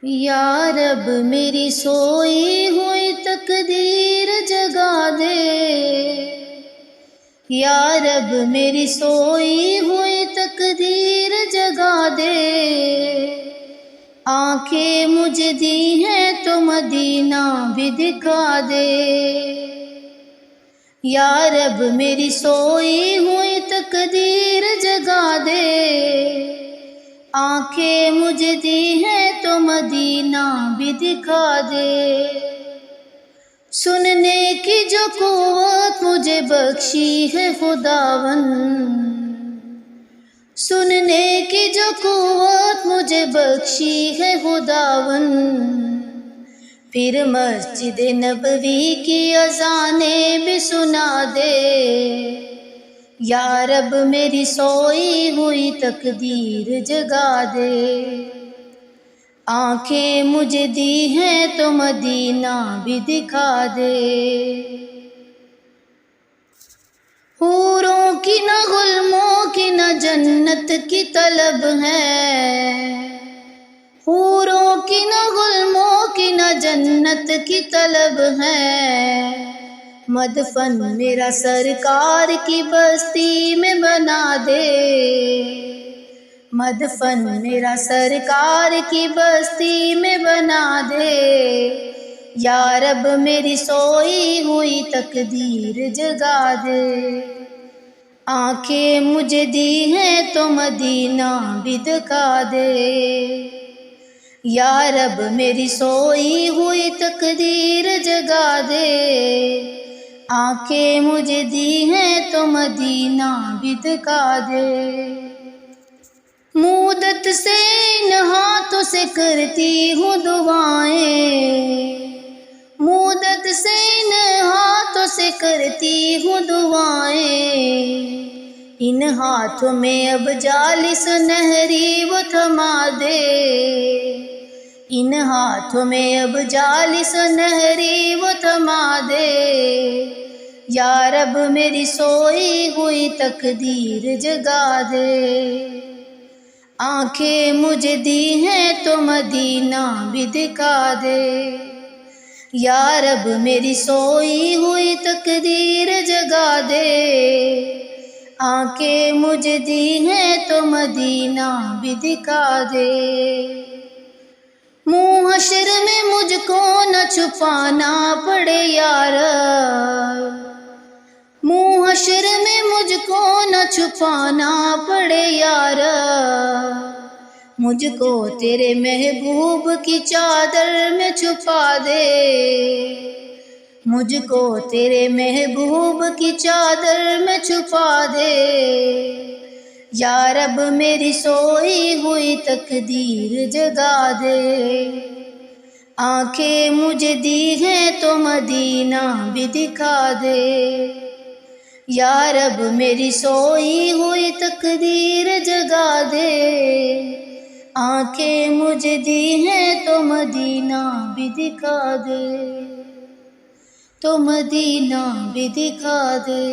یا رب میری سوئی ہوئی تقدیر جگا دے، یا رب میری سوئی ہوئی تقدیر جگا دے، آنکھیں مجھے دی ہیں تو مدینہ بھی دکھا دے، یا رب میری سوئی ہوئی تقدیر جگا دے، آنکھیں مجھے دی ہیں تو مدینہ بھی دکھا دے، سننے کی جو قوت مجھے بخشی ہے خداوند، سننے کی جو قوت مجھے بخشی ہے خداوند، پھر مسجد نبوی کی اذانیں بھی سنا دے، یا رب میری سوئی ہوئی تقدیر جگا دے، آنکھیں مجھے دی ہیں تو مدینہ بھی دکھا دے، حوروں کی نہ غلموں کی نہ جنت کی طلب ہے، حوروں کی نہ غلموں کی نہ جنت کی طلب ہے، مدفن میرا سرکار کی بستی میں بنا دے، مدفن میرا سرکار کی بستی میں بنا دے، یا رب میری سوئی ہوئی تقدیر جگا دے، آنکھیں مجھے دی ہیں تو مدینہ بھی دکھا دے، یا رب میری سوئی ہوئی تقدیر جگا دے، آنکھیں مجھے دی ہیں تو مدینہ بھی دکھا دے، مودت سے ان ہاتھوں سے کرتی ہوں دعائیں، مودت سے ان ہاتھوں سے کرتی ہوں دعائیں، ان ہاتھوں میں اب جالس نہری وہ تھما دے، ان ہاتھوں میں اب جالس نہری وہ تھما دے، یا رب میری سوئی ہوئی تقدیر جگا دے، آنکھیں مجھے دی ہیں تو مدینہ بھی دکھا دے، یا رب میری سوئی ہوئی تقدیر جگا دے، آنکھیں مجھے دی ہیں تو مدینہ بھی دکھا دے، منہ حشر میں مجھ کو نہ چھپانا پڑے یا رب، منہ حشر میں مجھ کو نہ چھپانا پڑے یا رب، مجھ کو تیرے محبوب کی چادر میں چھپا دے، مجھ کو تیرے محبوب کی چادر میں چھپا دے، یا رب میری سوئی ہوئی تقدیر جگا دے، آنکھیں مجھے دی ہیں تو مدینہ بھی دکھا دے، یا رب میری سوئی ہوئی تقدیر جگا دے، آنکھیں مجھے دی ہیں تو مدینہ بھی دکھا دے، تو مدینہ بھی دکھا دے۔